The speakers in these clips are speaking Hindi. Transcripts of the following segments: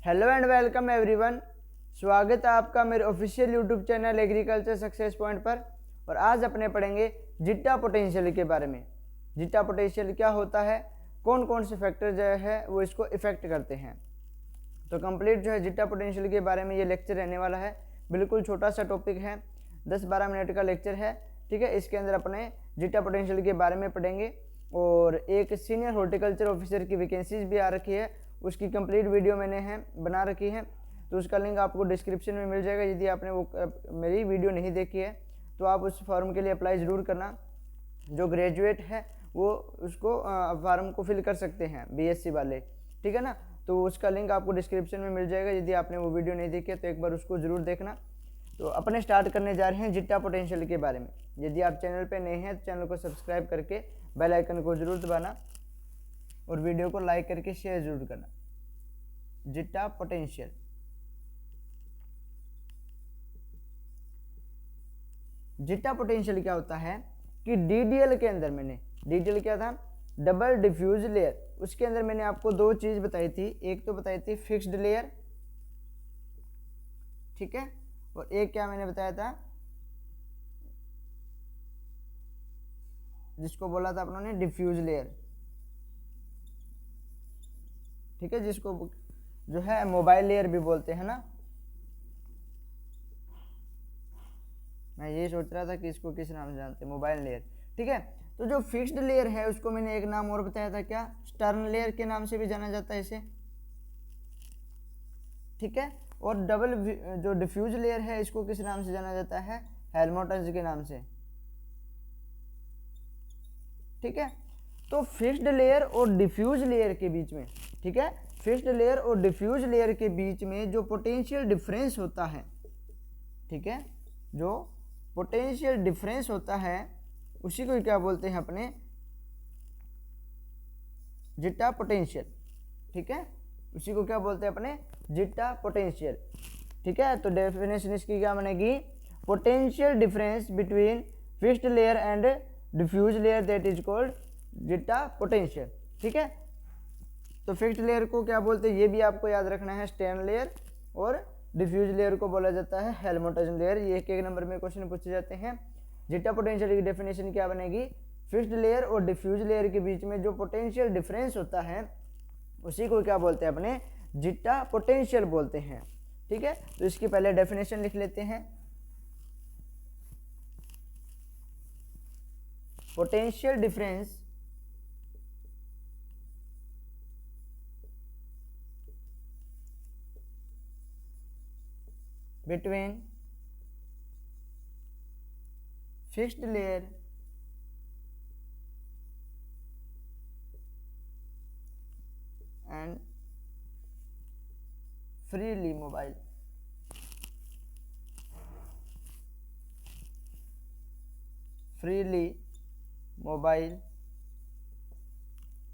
Hello and welcome everyone. स्वागत है आपका मेरे official YouTube channel agriculture success point पर। और आज अपने पढ़ेंगे जिट्टा पोटेंशियल के बारे में। जिट्टा पोटेंशियल क्या होता है, कौन कौन से फैक्टर जो है वो इसको इफेक्ट करते हैं। तो कंप्लीट जो है जिट्टा पोटेंशियल के बारे में ये लेक्चर रहने वाला है। बिल्कुल छोटा सा टॉपिक है, 10-12 मिनट का लेक्चर है। ठीक है, इसके अंदर अपने जिट्टा पोटेंशियल के बारे में पढ़ेंगे। और एक सीनियर हॉर्टिकल्चर ऑफिसर की वैकेंसीज भी आ रखी है, उसकी कंप्लीट वीडियो मैंने बना रखी है। तो उसका लिंक आपको डिस्क्रिप्शन में मिल जाएगा। यदि आपने वो मेरी वीडियो नहीं देखी है तो आप उस फॉर्म के लिए अप्लाई ज़रूर करना। जो ग्रेजुएट है वो उसको फॉर्म को फिल कर सकते हैं, बीएससी वाले। ठीक है ना, तो उसका लिंक आपको डिस्क्रिप्शन में मिल जाएगा। यदि आपने वो वीडियो नहीं देखी है तो एक बार उसको ज़रूर देखना। तो अपने स्टार्ट करने जा रहे हैं जिट्टा पोटेंशियल के बारे में। यदि आप चैनल पे नए हैं तो चैनल को सब्सक्राइब करके बेल आइकन को ज़रूर दबाना और वीडियो को लाइक करके शेयर ज़रूर करना। जिट्टा पोटेंशियल, जिट्टा पोटेंशियल क्या होता है कि डीडीएल के अंदर मैंने डीडीएल क्या था, डबल डिफ्यूज लेयर। उसके अंदर मैंने आपको दो चीज़ बताई थी। एक तो बताई थी फिक्स्ड लेयर, ठीक है, और एक क्या मैंने बताया था जिसको बोला था अपनों ने डिफ्यूज लेयर। ठीक है, जिसको जो है मोबाइल लेयर भी बोलते हैं ना। मैं ये सोच रहा था कि इसको किस नाम से जानते हैं, मोबाइल लेयर। ठीक है, तो जो फिक्स्ड लेयर है उसको मैंने एक नाम और बताया था, क्या, स्टर्न लेयर के नाम से भी जाना जाता है इसे। ठीक है, और डबल जो डिफ्यूज लेयर है इसको किस नाम से जाना जाता है, हेल्महोल्ट्ज़ के नाम से। ठीक है, तो फिक्स्ड लेयर और डिफ्यूज लेयर के बीच में, ठीक है, फिक्स्ड लेयर और डिफ्यूज लेयर के बीच में जो पोटेंशियल डिफरेंस होता है, ठीक है, जो पोटेंशियल डिफरेंस होता है उसी को क्या बोलते हैं अपने, जिट्टा पोटेंशियल। ठीक है, उसी को क्या बोलते हैं अपने, जिट्टा पोटेंशियल। ठीक है, तो डेफिनेशन इसकी क्या बनेगी, potential difference between fixed layer and diffuse layer that is called zeta potential. ठीक है, तो फिक्स्ड लेयर को क्या बोलते हैं ये भी आपको याद रखना है, स्टर्न लेयर, और डिफ्यूज लेयर को बोला जाता है हेल्महोल्ट्ज़ लेयर। ये एक नंबर में क्वेश्चन पूछे जाते हैं। जिट्टा पोटेंशियल की डेफिनेशन क्या बनेगी, फिक्स्ड लेयर और डिफ्यूज लेयर के बीच में जो पोटेंशियल डिफरेंस होता है उसी को क्या बोलते हैं अपने, जिट्टा पोटेंशियल बोलते हैं। ठीक है, तो इसकी पहले डेफिनेशन लिख लेते हैं। Potential difference between fixed layer and freely mobile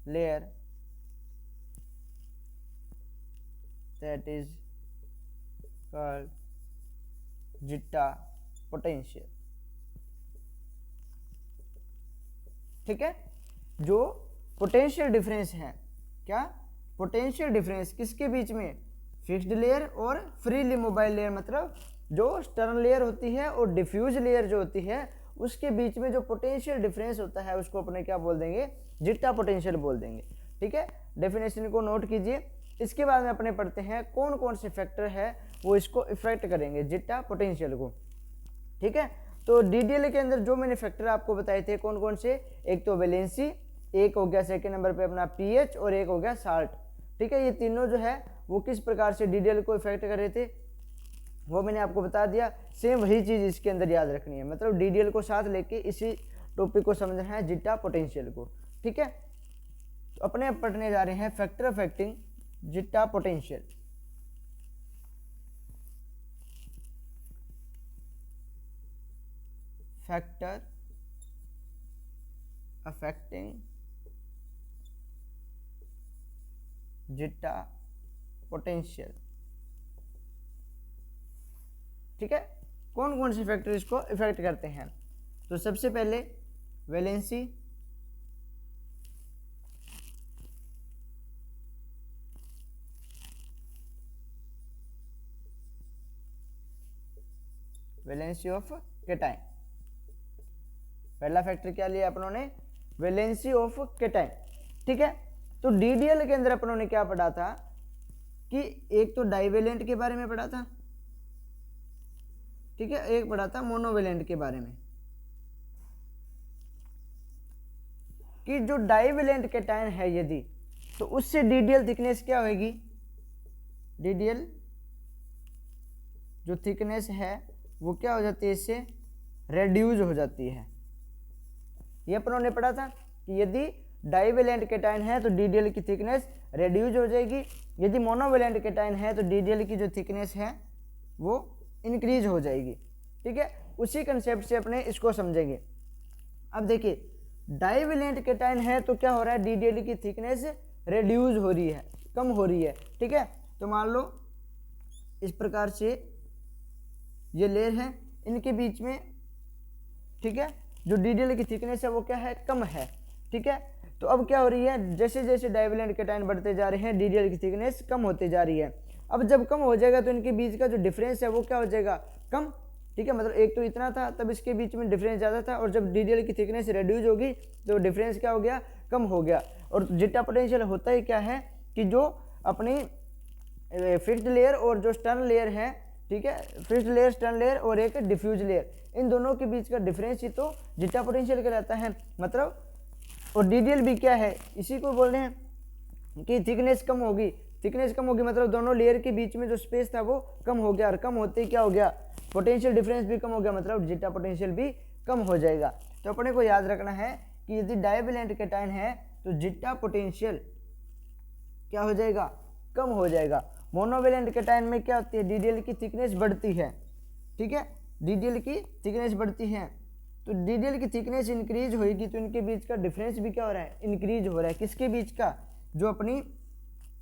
layer that is called zeta potential. ठीक है, जो पोटेंशियल डिफरेंस है, क्या, पोटेंशियल डिफरेंस किसके बीच में, फिक्स्ड लेयर और फ्रीली मोबाइल लेयर, मतलब जो स्टर्न लेयर होती है और डिफ्यूज लेयर जो होती है उसके बीच में जो पोटेंशियल डिफरेंस होता है उसको अपने क्या बोल देंगे, जिट्टा पोटेंशियल बोल देंगे। ठीक है, डेफिनेशन को नोट कीजिए। इसके बाद में अपने पढ़ते हैं कौन कौन से फैक्टर है वो इसको इफेक्ट करेंगे, जिट्टा पोटेंशियल को। ठीक है, तो डीडीएल के अंदर जो मैंने फैक्टर आपको बताए थे कौन कौन से, एक तो वैलेंसी, एक हो गया सेकंड नंबर पे अपना पीएच, और एक हो गया साल्ट। ठीक है, ये तीनों जो है वो किस प्रकार से डीडीएल को इफेक्ट कर रहे थे वो मैंने आपको बता दिया। सेम वही चीज़ इसके अंदर याद रखनी है, मतलब डीडीएल को साथ लेके इसी टॉपिक को समझना है, जिट्टा पोटेंशियल को। ठीक है, तो अपने अब पढ़ने जा रहे हैं factor affecting zeta potential. Factor affecting zeta potential. ठीक है, कौन कौन से फैक्टर इसको इफेक्ट करते हैं, तो सबसे पहले वैलेंसी, वैलेंसी ऑफ कैटाइन। पहला फैक्टर क्या लिया अपनों ने, वैलेंसी ऑफ कैटाइन। ठीक है, तो DDL के अंदर अपनों ने क्या पढ़ा था कि एक तो डाइवेलेंट के बारे में पढ़ा था, ठीक है, एक पढ़ा था मोनोवेलेंट के बारे में, कि जो डाइवेलेंट कैटाइन है यदि, तो उससे DDL थिकनेस क्या होगी, DDL जो थिकनेस है वो क्या हो जाती है, इससे रेड्यूज हो जाती है। ये अपनों ने पढ़ा था कि यदि डाइवेलेंट कैटाइन है तो DDL की थिकनेस रेड्यूज हो जाएगी, यदि मोनोवेलेंट कैटाइन है तो DDL की जो थिकनेस है वो इंक्रीज हो जाएगी। ठीक है, उसी कंसेप्ट से अपने इसको समझेंगे। अब देखिए, डाइवेलेंट कैटाइन है तो क्या हो रहा है, DDL की थिकनेस रेड्यूज हो रही है, कम हो रही है। ठीक है, तो मान लो इस प्रकार से ये लेयर है, इनके बीच में, ठीक है, जो DDL की थिकनेस है वो क्या है, कम है। ठीक है, तो अब क्या हो रही है, जैसे जैसे डाइवेलेंट कैटाइन बढ़ते जा रहे हैं DDL की थिकनेस कम होती जा रही है। अब जब कम हो जाएगा तो इनके बीच का जो डिफरेंस है वो क्या हो जाएगा, कम। ठीक है, मतलब एक तो इतना था तब इसके बीच में डिफरेंस ज़्यादा था, और जब DDL की थिकनेस रिड्यूज होगी तो डिफरेंस क्या हो गया, कम हो गया। और जिट्टा पोटेंशियल होता ही क्या है कि जो अपनी फिक्स्ड लेयर और जो स्टर्न लेयर है, ठीक है, फिक्स्ड लेयर, स्टर्न लेयर और एक डिफ्यूज लेयर, इन दोनों के बीच का डिफरेंस ही तो जिट्टा पोटेंशियल कहलाता है। मतलब और DDL भी क्या है, इसी को बोल रहे हैं कि थिकनेस कम होगी, थिकनेस कम होगी मतलब दोनों लेयर के बीच में जो स्पेस था वो कम हो गया, और कम होते ही क्या हो गया, पोटेंशियल डिफरेंस भी कम हो गया, मतलब जिट्टा पोटेंशियल भी कम हो जाएगा। तो अपने को याद रखना है कि यदि डाइवेलेंट कैटाइन है तो जिट्टा पोटेंशियल क्या हो जाएगा, कम हो जाएगा। मोनोवेलेंट कैटाइन में क्या होती है, DDL की थिकनेस बढ़ती है। ठीक है, DDL की थिकनेस बढ़ती है, तो DDL की थिकनेस इंक्रीज होगी तो इनके बीच का डिफरेंस भी क्या हो रहा है, इंक्रीज हो रहा है। किसके बीच का, जो अपनी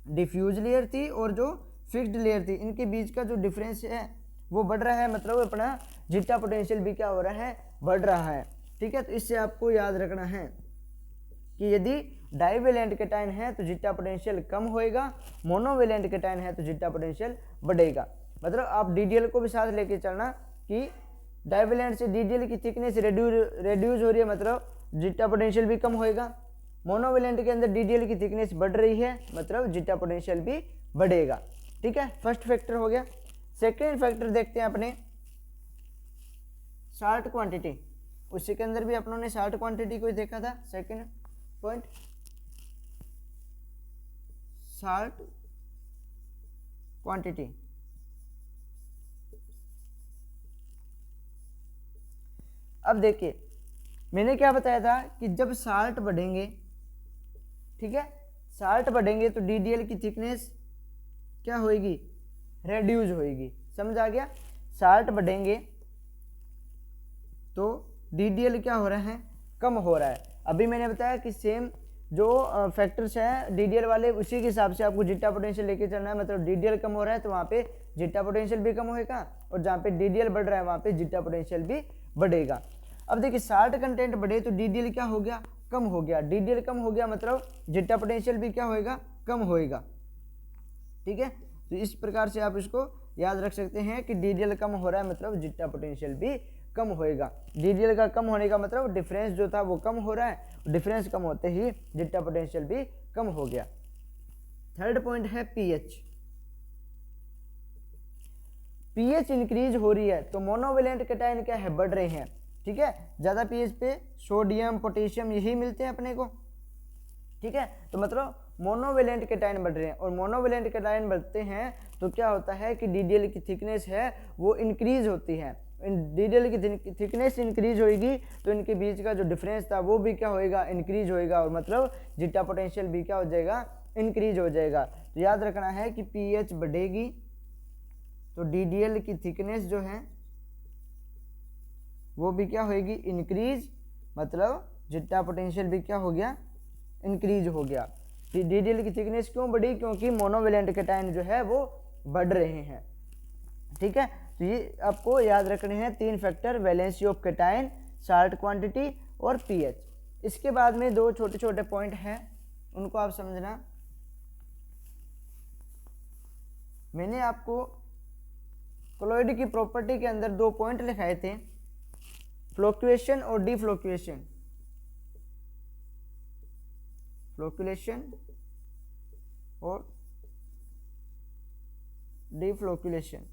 डिफ्यूज लेयर थी और जो फिक्स्ड लेयर थी, इनके बीच का जो डिफरेंस है वो बढ़ रहा है, मतलब अपना जिट्टा पोटेंशियल भी क्या हो रहा है, बढ़ रहा है। ठीक है, तो इससे आपको याद रखना है कि यदि डाइवेलेंट कैटाइन है तो जिट्टा पोटेंशियल कम होएगा, मोनोवेलेंट कैटाइन है तो जिट्टा पोटेंशियल बढ़ेगा। मतलब आप DDL को भी साथ लेके चलना कि डाइवेलेंट से DDL की थिकनेस रेड्यूज हो रही है, मतलब जिट्टा पोटेंशियल भी कम होएगा। मोनोवेलेंट के अंदर DDL की थिकनेस बढ़ रही है, मतलब जिट्टा पोटेंशियल भी बढ़ेगा। ठीक है, फर्स्ट फैक्टर हो गया। सेकेंड फैक्टर देखते हैं अपने, शार्ट क्वांटिटी। उसी के अंदर भी अपनों ने शार्ट क्वांटिटी को ही देखा था। Second point, short quantity. अब देखिए, मैंने क्या बताया था कि जब शार्ट बढ़ेंगे, ठीक है, शार्ट बढ़ेंगे तो DDL की थिकनेस क्या होएगी, रेड्यूज होएगी। समझ आ गया, शार्ट बढ़ेंगे तो DDL क्या हो रहा है, कम हो रहा है। अभी मैंने बताया कि सेम जो फैक्टर्स हैं DDL वाले, उसी के हिसाब से आपको जिट्टा पोटेंशियल लेके चलना है। मतलब DDL कम हो रहा है तो वहाँ पे जिट्टा पोटेंशियल भी कम होएगा, और जहाँ पे DDL बढ़ रहा है वहाँ पे जिट्टा पोटेंशियल भी बढ़ेगा। अब देखिए, शार्ट कंटेंट बढ़े तो DDL क्या हो गया, कम हो गया। DDL कम हो गया मतलब जिट्टा पोटेंशियल भी क्या होएगा, कम होएगा। ठीक है, तो इस प्रकार से आप इसको याद रख सकते हैं कि DDL कम हो रहा है मतलब जिट्टा पोटेंशियल भी कम होएगा। DDL का कम होने का मतलब डिफरेंस जो था वो कम हो रहा है, डिफरेंस कम होते ही जिट्टा पोटेंशियल भी कम हो गया। थर्ड पॉइंट है pH। pH इंक्रीज हो रही है तो मोनोवेलेंट कैटाइन क्या है, बढ़ रहे हैं। ठीक है, ज़्यादा pH पे सोडियम, पोटेशियम यही मिलते हैं अपने को। ठीक है, तो मतलब मोनोवेलेंट कैटाइन बढ़ रहे हैं, और मोनोवेलेंट कैटाइन बढ़ते हैं तो क्या होता है कि DDL की थिकनेस है वो इंक्रीज होती है। DDL की थिकनेस इंक्रीज होगी तो इनके बीच का जो डिफरेंस था वो भी क्या होएगा, इंक्रीज होएगा, और मतलब जिट्टा पोटेंशियल भी क्या हो जाएगा, इंक्रीज हो जाएगा। तो याद रखना है कि pH बढ़ेगी तो DDL की थिकनेस जो है वो भी क्या होएगी, इंक्रीज, मतलब जिट्टा पोटेंशियल भी क्या हो गया, इंक्रीज हो गया। DDL की थिकनेस क्यों बढ़ी, क्योंकि मोनोवेलेंट कैटाइन जो है वो बढ़ रहे हैं। ठीक है, तो ये आपको याद रखने हैं तीन factor, valency of cation, short quantity और pH। इसके बाद में दो छोटे छोटे पॉइंट हैं, उनको आप समझना। मैंने आपको कोलॉइड की प्रॉपर्टी के अंदर 2 पॉइंट लिखाए थे, फ्लोक्चुएशन और डिफ्लोक्चुएशन। फ्लोक्चुएशन और डिफ्लोक्चुएशन।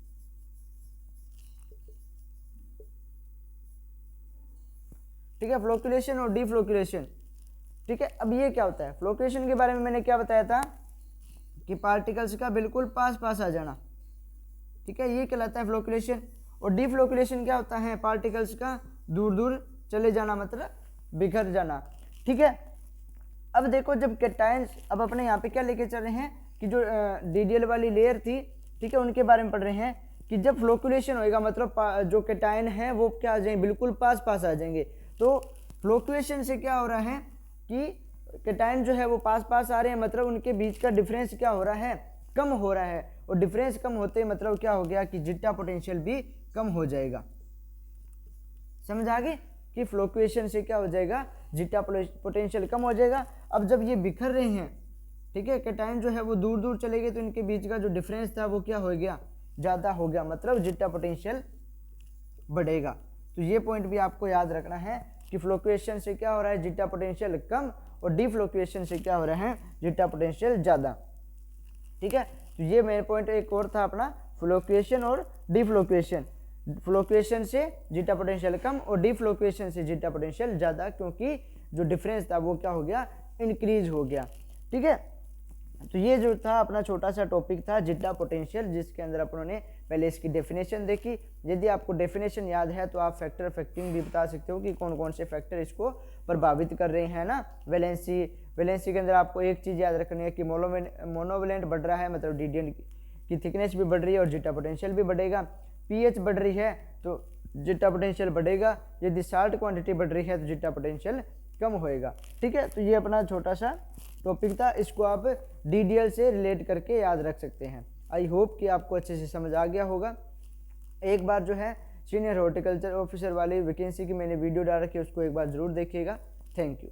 ठीक है, फ्लोक्चुएशन और डिफ्लोक्चुएशन। ठीक है, अब ये क्या होता है? फ्लोक्चुएशन के बारे में मैंने क्या बताया था कि पार्टिकल्स का बिल्कुल पास पास आ जाना। ठीक है, ये कहलाता है फ्लोक्चुएशन। और डिफ्लोक्चुएशन क्या होता है? पार्टिकल्स का दूर दूर चले जाना, मतलब बिखर जाना। ठीक है, अब देखो जब कैटायंस, अब अपने यहाँ पे क्या लेके चल रहे हैं कि जो डीडीएल वाली लेयर थी, ठीक है, उनके बारे में पढ़ रहे हैं कि जब फ्लोक्चुएशन होएगा मतलब जो कैटायन है वो क्या आ जाएंगे, बिल्कुल पास पास आ जाएंगे। तो फ्लोक्चुएशन से क्या हो रहा है कि कैटायन जो है वो पास पास आ रहे हैं, मतलब उनके बीच का डिफरेंस क्या हो रहा है? कम हो रहा है। और डिफरेंस कम होते मतलब क्या हो गया कि जिट्टा पोटेंशियल भी कम हो जाएगा। समझ आ गई कि फ्लोक्चुएशन से क्या हो जाएगा? जिट्टा पोटेंशियल कम हो जाएगा। अब जब ये बिखर रहे हैं, ठीक है, कैटायन जो है वो दूर दूर चले गए, तो इनके बीच का जो डिफरेंस था वो क्या हो गया? ज़्यादा हो गया, मतलब जिट्टा पोटेंशियल बढ़ेगा। तो ये पॉइंट भी आपको याद रखना है कि फ्लोक्चुएशन से क्या हो रहा है? जिट्टा पोटेंशियल कम, और डिफ्लोक्चुएशन से क्या हो रहा है? जिट्टा पोटेंशियल ज़्यादा। ठीक है, तो ये मेन पॉइंट एक और था अपना, फ्लोक्चुएशन और डिफ्लोक्चुएशन। फ्लोक्चुएशन से जिट्टा पोटेंशियल कम और डिफ्लोक्चुएशन से जिट्टा पोटेंशियल ज़्यादा, क्योंकि जो डिफरेंस था वो क्या हो गया? इंक्रीज हो गया। ठीक है, तो ये जो था अपना छोटा सा टॉपिक था जिट्टा पोटेंशियल, जिसके अंदर अपनों ने पहले इसकी डेफिनेशन देखी। यदि आपको डेफिनेशन याद है तो आप फैक्टर फैक्टिंग भी बता सकते हो कि कौन कौन से फैक्टर इसको प्रभावित कर रहे हैं ना। वैलेंसी के अंदर आपको एक चीज़ याद रखनी है कि मोनोवेलेंट बढ़ रहा है, मतलब डीडीएल की थिकनेस भी बढ़ रही है और जिट्टा पोटेंशियल भी बढ़ेगा। पीएच बढ़ रही है तो जिट्टा पोटेंशियल बढ़ेगा। यदि साल्ट क्वांटिटी बढ़ रही है तो जिट्टा पोटेंशियल कम होएगा। ठीक है, तो ये अपना छोटा सा टॉपिक था, इसको आप डीडीएल से रिलेट करके याद रख सकते हैं। आई होप कि आपको अच्छे से समझ आ गया होगा। एक बार जो है सीनियर हॉर्टिकल्चर ऑफिसर वाली वैकेंसी की मैंने वीडियो डाल रखी है, उसको एक बार ज़रूर देखिएगा। Thank you.